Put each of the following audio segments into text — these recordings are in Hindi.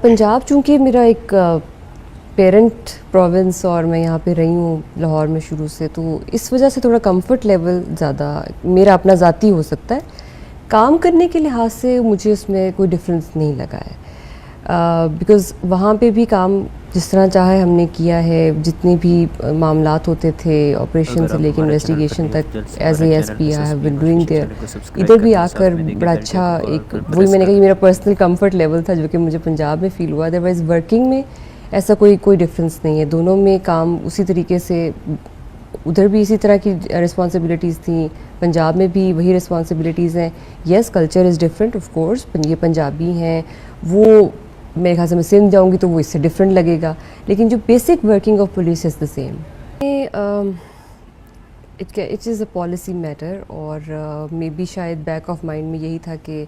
पंजाब चूँकि मेरा एक पेरेंट प्रोविंस और मैं यहाँ पे रही हूँ लाहौर में शुरू से, तो इस वजह से थोड़ा कंफर्ट लेवल ज़्यादा मेरा अपना ज़ाती हो सकता है। काम करने के लिहाज से मुझे उसमें कोई डिफरेंस नहीं लगा है, बिकॉज़ वहाँ पे भी काम जिस तरह चाहे हमने किया है। जितने भी मामलात होते थे ऑपरेशन से लेकर इन्वेस्टिगेशन तक, as a SP I have been doing there. इधर भी आकर बड़ा अच्छा एक वही मैंने कहा कि मेरा पर्सनल कंफर्ट लेवल था जो कि मुझे पंजाब में फ़ील हुआ। अदरवाइज़ वर्किंग में ऐसा कोई डिफरेंस नहीं है। दोनों में काम उसी तरीके से, उधर भी इसी तरह की रिस्पॉन्सिबिलिटीज़ थी, पंजाब में भी वही रिस्पॉन्सिबिलिटीज़ हैं। Yes, culture is different of course, ये पंजाबी हैं, वो मेरे ख्याल से मैं सिंध जाऊँगी तो वो इससे डिफरेंट लगेगा, लेकिन जो basic working of police is the same. It is a policy matter, और मे बी शायद बैक ऑफ माइंड में यही था कि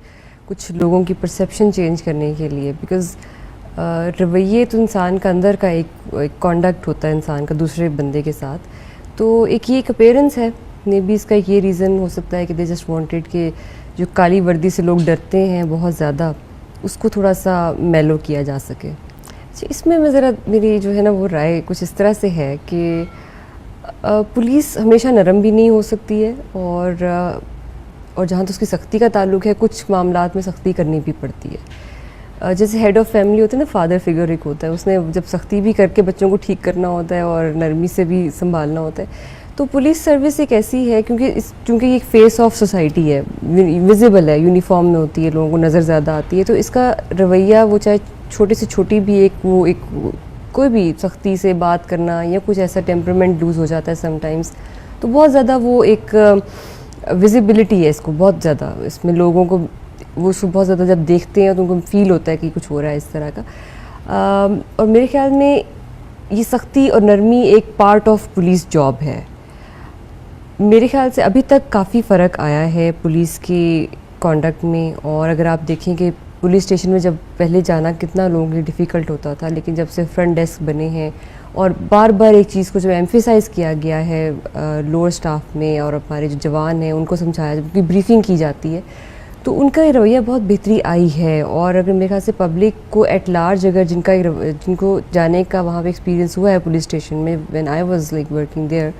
कुछ लोगों की परसेप्शन चेंज करने के लिए, बिकॉज़ रवैये तो इंसान का अंदर का एक कॉन्डक्ट होता है इंसान का दूसरे बंदे के साथ। तो एक ये एक अपीयरेंस है, मे बी इसका एक ये रीज़न हो सकता है कि दे जस्ट वांटेड कि जो काली वर्दी से लोग डरते हैं बहुत ज़्यादा, उसको थोड़ा सा मेलो किया जा सके। अच्छा, इसमें मैं ज़रा मेरी जो है ना वो राय कुछ इस तरह से है कि पुलिस हमेशा नरम भी नहीं हो सकती है, और जहाँ तक उसकी सख्ती का ताल्लुक है, कुछ मामलात में सख्ती करनी भी पड़ती है। जैसे हेड ऑफ़ फैमिली होते हैं ना, फादर फिगर एक होता है, उसने जब सख्ती भी करके बच्चों को ठीक करना होता है और नरमी से भी संभालना होता है। तो पुलिस सर्विस एक ऐसी है, क्योंकि ये एक फेस ऑफ सोसाइटी है, विजिबल है, यूनिफॉर्म में होती है, लोगों को नज़र ज़्यादा आती है, तो इसका रवैया वो चाहे छोटे से छोटी भी एक कोई भी सख्ती से बात करना या कुछ ऐसा टेम्परामेंट लूज़ हो जाता है समटाइम्स, तो बहुत ज़्यादा वो एक विजिबिलिटी है इसको, बहुत ज़्यादा इसमें लोगों को वो उसको बहुत ज़्यादा जब देखते हैं तो उनको फील होता है कि कुछ हो रहा है इस तरह का। और मेरे ख्याल में ये सख्ती और नरमी एक पार्ट ऑफ पुलिस जॉब है। मेरे ख्याल से अभी तक काफ़ी फ़र्क आया है पुलिस के कॉन्डक्ट में, और अगर आप देखें कि पुलिस स्टेशन में जब पहले जाना कितना लोगों के लिए डिफ़िकल्ट होता था, लेकिन जब से फ्रंट डेस्क बने हैं और बार बार एक चीज़ को जब एम्फेसाइज़ किया गया है लोअर स्टाफ में, और हमारे जो जवान हैं उनको समझाया, जबकि ब्रीफिंग की जाती है, तो उनका ये रवैया बहुत बेहतरी आई है। और अगर मेरे ख्याल से पब्लिक को एट लार्ज अगर जिनको जाने का वहाँ पे एक्सपीरियंस हुआ है पुलिस स्टेशन में, when I was like working there,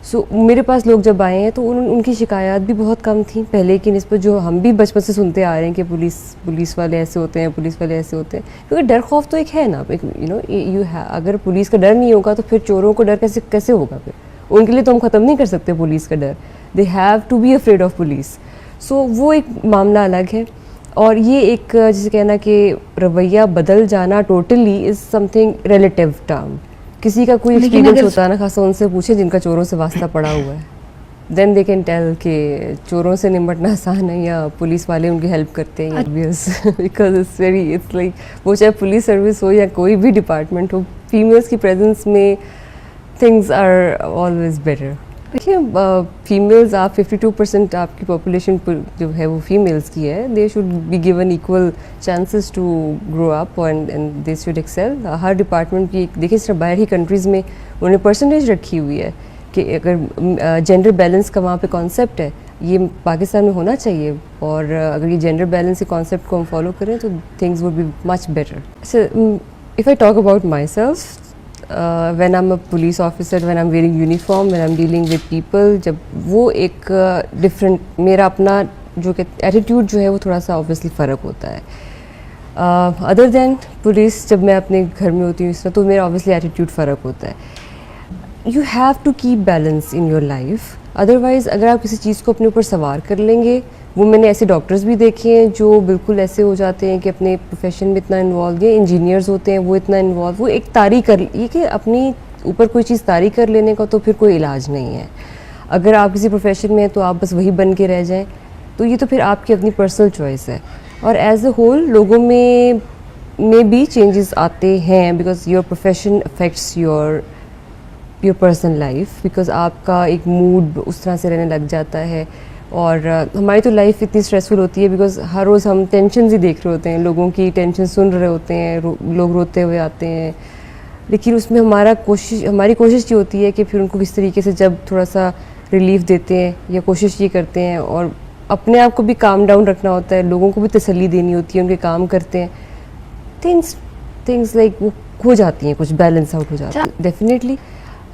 so मेरे पास लोग जब आए हैं तो उनकी शिकायत भी बहुत कम थी पहले की निस्बत, जो हम भी बचपन से सुनते आ रहे हैं कि पुलिस वाले ऐसे होते हैं, पुलिस वाले ऐसे होते हैं। क्योंकि डर खौफ तो एक है ना, अगर पुलिस का डर नहीं होगा तो फिर चोरों को डर कैसे होगा? फिर उनके लिए तो हम ख़त्म नहीं कर सकते पुलिस का डर। They have to be afraid of police. So वो एक मामला अलग है। और ये एक जैसे कहना कि रवैया बदल जाना totally is something relative term. किसी का कोई एक्सपीरियंस होता है ना, खासा उनसे पूछे जिनका चोरों से वास्ता पड़ा हुआ है, देन दे कैन टेल कि चोरों से निपटना आसान है या पुलिस वाले उनकी हेल्प करते हैं, बिकॉज इट्स लाइक वो चाहे पुलिस सर्विस हो या कोई भी डिपार्टमेंट हो, फीमेल्स की प्रेजेंस में थिंग्स आर ऑलवेज बेटर। देखिए, फीमेल्स आप 52% आपकी पॉपुलेशन जो है वो फीमेल्स की है। They should be given equal chances to grow up and they should excel. हर डिपार्टमेंट की देखिए, सिर्फ बाहर ही कंट्रीज़ में उन्होंने परसेंटेज रखी हुई है कि अगर जेंडर बैलेंस का वहाँ पे कॉन्सेप्ट है, ये पाकिस्तान में होना चाहिए। और अगर ये जेंडर बैलेंस के कॉन्सेप्ट को हम फॉलो करें तो things would be much better. If I talk about my self, when I'm a police officer, when I'm wearing uniform, when I'm dealing with people, जब वो एक different मेरा अपना जो कि attitude जो है वो थोड़ा सा obviously फ़र्क होता है। other than पुलिस, जब मैं अपने घर में होती हूँ इस तरह, तो मेरा obviously attitude फ़र्क होता है। You have to keep balance in your life, otherwise अगर आप किसी चीज़ को अपने ऊपर सवार कर लेंगे, वो मैंने ऐसे डॉक्टर्स भी देखे हैं जो बिल्कुल ऐसे हो जाते हैं कि अपने प्रोफेशन में इतना इन्वॉल्व है, इंजीनियर्स होते हैं वो इतना इन्वॉल्व, वो एक तारी कर ये कि अपनी ऊपर कोई चीज़ तारी कर लेने का तो फिर कोई इलाज नहीं है। अगर आप किसी प्रोफेशन में हैं तो आप बस वही बन के रह जाएं, तो ये तो फिर आपकी अपनी पर्सनल चॉइस है। और एज अ होल लोगों में भी चेंजेस आते हैं, because your profession affects your personal life, because आपका एक मूड उस तरह से रहने लग जाता है। और हमारी तो लाइफ इतनी स्ट्रेसफुल होती है बिकॉज हर रोज़ हम टेंशन ही देख रहे होते हैं, लोगों की टेंशन सुन रहे होते हैं, लोग रोते हुए आते हैं, लेकिन उसमें हमारी कोशिश ये होती है कि फिर उनको किस तरीके से जब थोड़ा सा रिलीफ देते हैं या कोशिश ये करते हैं, और अपने आप को भी काम डाउन रखना होता है, लोगों को भी तसल्ली देनी होती है, उनके काम करते हैं, थिंग्स थिंग्स लाइक वो खो जाती हैं, कुछ बैलेंस आउट हो जाता है। डेफिनेटली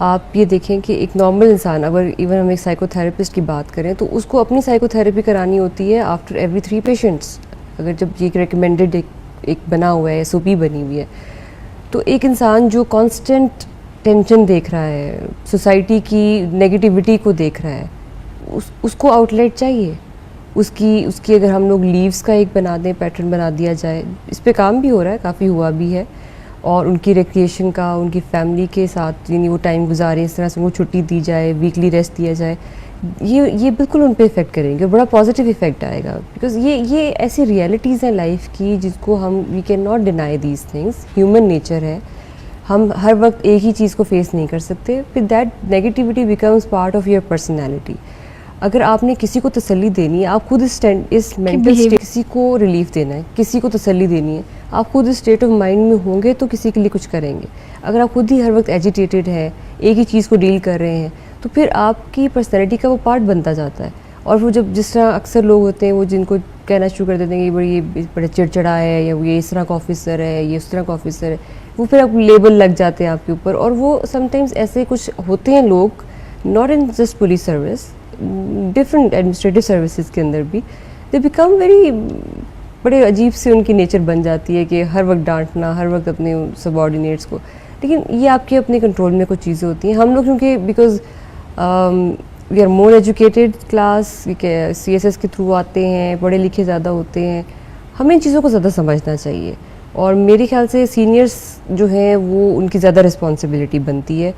आप ये देखें कि एक नॉर्मल इंसान, अगर इवन हम एक साइकोथेरेपिस्ट की बात करें तो उसको अपनी साइकोथेरेपी करानी होती है आफ्टर एवरी 3 पेशेंट्स। अगर जब ये रिकमेंडेड एक बना हुआ है, SOP बनी हुई है, तो एक इंसान जो कांस्टेंट टेंशन देख रहा है, सोसाइटी की नेगेटिविटी को देख रहा है, उसको आउटलेट चाहिए। उसकी अगर हम लोग लीव्स का एक बना दें, पैटर्न बना दिया जाए, इस पे काम भी हो रहा है, काफ़ी हुआ भी है, और उनकी रिक्रिएशन का, उनकी फैमिली के साथ यानी वो टाइम गुजारें, इस तरह से उनको छुट्टी दी जाए, वीकली रेस्ट दिया जाए, ये बिल्कुल उन पे इफ़ेक्ट करेंगे, बड़ा पॉजिटिव इफ़ेक्ट आएगा। बिकॉज ये ऐसी रियलिटीज़ हैं लाइफ की जिसको हम we can not deny these things, human nature है, हम हर वक्त एक ही चीज़ को फेस नहीं कर सकते, फिर that negativity becomes part of your personality. अगर आपने किसी को तसल्ली देनी है, आप खुद इस मेंटल स्टेट, किसी को रिलीफ देना है, किसी को तसल्ली देनी है, आप खुद इस स्टेट ऑफ माइंड में होंगे तो किसी के लिए कुछ करेंगे। अगर आप खुद ही हर वक्त एजिटेटेड हैं, एक ही चीज़ को डील कर रहे हैं, तो फिर आपकी पर्सनैलिटी का वो पार्ट बनता जाता है। और वो जब जिस तरह अक्सर लोग होते हैं वो जिनको कहना शुरू कर देते हैं कि ये बड़ा चिड़चिड़ा है, या ये इस तरह का ऑफिसर है, ये उस तरह का ऑफिसर है, वो फिर आप लेबल लग जाते हैं आपके ऊपर। और वो समटाइम्स ऐसे कुछ होते हैं लोग, not in just police service, different administrative services के अंदर भी, दे बिकम वेरी, बड़े अजीब से उनकी नेचर बन जाती है कि हर वक्त डांटना, हर वक्त अपने सबॉर्डिनेट्स को। लेकिन ये आपके अपने कंट्रोल में कुछ चीज़ें होती हैं। हम लोग क्योंकि because we are more educated class, CSS के थ्रू आते हैं, पढ़े लिखे ज़्यादा होते हैं, हमें इन चीज़ों को ज़्यादा समझना चाहिए। और मेरे ख्याल से सीनियर्स जो हैं वो उनकी ज़्यादा रिस्पॉन्सिबिलिटी बनती है,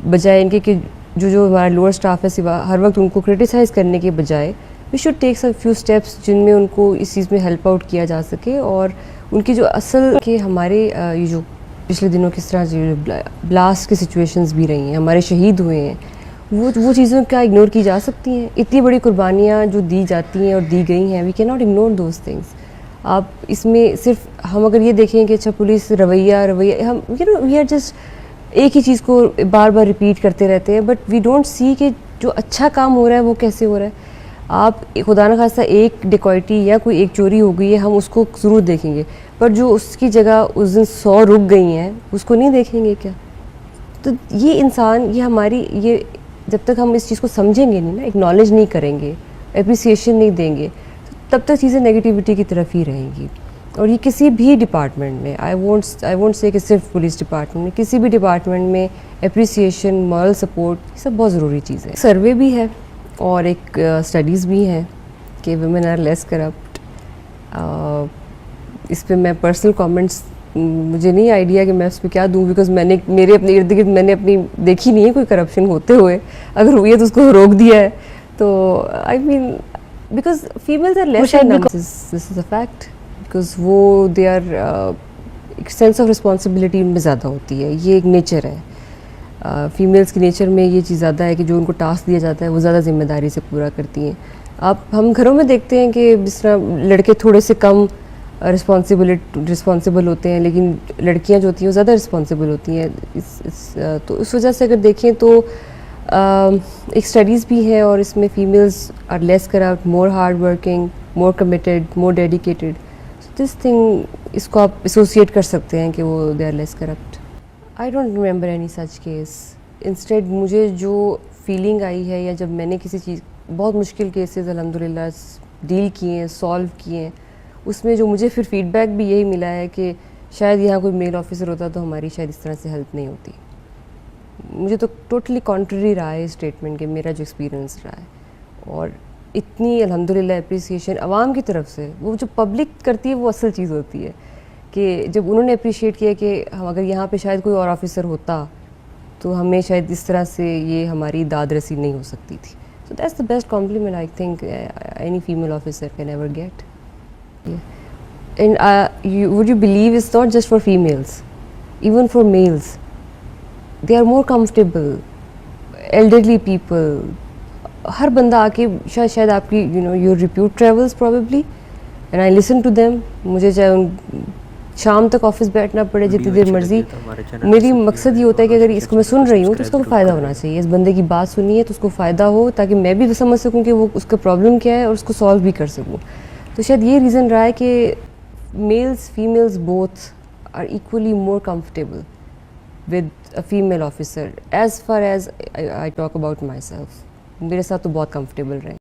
बजाय इनके कि जो हमारा लोअर स्टाफ है, सिवा हर वक्त उनको क्रिटिसाइज़ करने के बजाय we should take some few steps जिनमें उनको इस चीज़ में हेल्प आउट किया जा सके। और उनकी जो असल के हमारे ये जो पिछले दिनों किस तरह से ब्लास्ट की सिचुएशंस भी रही हैं, हमारे शहीद हुए हैं, वो चीज़ों क्या इग्नोर की जा सकती हैं? इतनी बड़ी कुर्बानियाँ जो दी जाती हैं और दी गई हैं, we can not ignore those things. आप इसमें सिर्फ हम अगर ये देखें कि अच्छा पुलिस रवैया हम वी आर जस्ट एक ही चीज़ को बार बार रिपीट करते रहते हैं, बट वी डोंट सी कि जो अच्छा काम हो रहा है वो कैसे हो रहा है। आप खुदा न खास्ता एक डिकॉइटी या कोई एक चोरी हो गई है, हम उसको ज़रूर देखेंगे, पर जो उसकी जगह उस दिन 100 रुक गई हैं उसको नहीं देखेंगे क्या? तो ये इंसान, ये हमारी, ये जब तक हम इस चीज़ को समझेंगे नहीं ना, एक्नॉलेज नहीं करेंगे, एप्रिसिएशन नहीं देंगे, तो तब तक चीज़ें नेगेटिविटी की तरफ ही रहेंगी। और ये किसी भी डिपार्टमेंट में, आई वोंट से कि सिर्फ पुलिस डिपार्टमेंट में, किसी भी डिपार्टमेंट में एप्रिसिएशन, मॉरल सपोर्ट, ये सब बहुत ज़रूरी चीज़ है। सर्वे भी है और एक स्टडीज़ भी हैं कि वुमेन आर लेस करप्ट। इस पर मैं पर्सनल कमेंट्स, मुझे नहीं आइडिया कि मैं उस पर क्या दूँ, बिकॉज मैंने मेरे अपने इर्द गिर्द मैंने अपनी देखी नहीं है कोई करप्शन होते हुए, अगर हुई है तो उसको रोक दिया है। तो I mean because females are less, this is a fact, because वो दे आर एक सेंस ऑफ रिस्पॉन्सिबिलिटी उनमें ज़्यादा होती है, ये एक नेचर है। फीमेल्स की नेचर में ये चीज़ ज़्यादा है कि जो उनको टास्क दिया जाता है वो ज़्यादा जिम्मेदारी से पूरा करती हैं। हम घरों में देखते हैं कि जिस तरह लड़के थोड़े से कम रिस्पॉन्सिबल होते हैं, लेकिन लड़कियां जो होती हैं वो ज़्यादा रिस्पॉन्सिबल होती हैं। तो इस वजह से अगर देखें तो एक स्टडीज़ भी है और इसमें females are less corrupt, more hard working, more committed, more dedicated. This thing, इसको आप एसोसिएट कर सकते हैं कि वो they are less corrupt. I don't remember any such case. Instead मुझे जो फीलिंग आई है, या जब मैंने किसी चीज़, बहुत मुश्किल केसेस अल्हम्दुलिल्लाह डील किए हैं, सॉल्व किए हैं, उसमें जो मुझे फिर फीडबैक भी यही मिला है कि शायद यहाँ कोई मेल ऑफिसर होता तो हमारी शायद इस तरह से हेल्प नहीं होती। मुझे तो टोटली कॉन्ट्ररी रहा है इस स्टेटमेंट के, मेरा जो एक्सपीरियंस रहा है। और इतनी अल्हम्दुलिल्लाह अप्रिसिएशन आवाम की तरफ से, वो जो पब्लिक करती है वो असल चीज़ होती है, कि जब उन्होंने अप्रिशिएट किया कि हम अगर यहाँ पे शायद कोई और ऑफिसर होता तो हमें शायद इस तरह से ये हमारी दाद रसी नहीं हो सकती थी। So that's the best compliment I think any female officer can ever get. And would you believe it's not just for females, even for males, they are more comfortable, elderly people, हर बंदा आके शायद आपकी your repute travels probably, and I listen to them। मुझे चाहे शाम तक ऑफिस बैठना पड़े जितनी देर मर्जी, मेरी मकसद ये होता है कि अगर इसको मैं सुन रही हूँ तो उसका फ़ायदा होना चाहिए, इस बंदे की बात सुनी है तो उसको फ़ायदा हो, ताकि मैं भी समझ सकूँ कि वो उसका प्रॉब्लम क्या है और उसको सॉल्व भी कर सकूँ। तो शायद ये रीज़न रहा है कि mails females both are equally more comfortable with a female officer as far as I talk about myself. मेरे साथ तो बहुत comfortable रहे.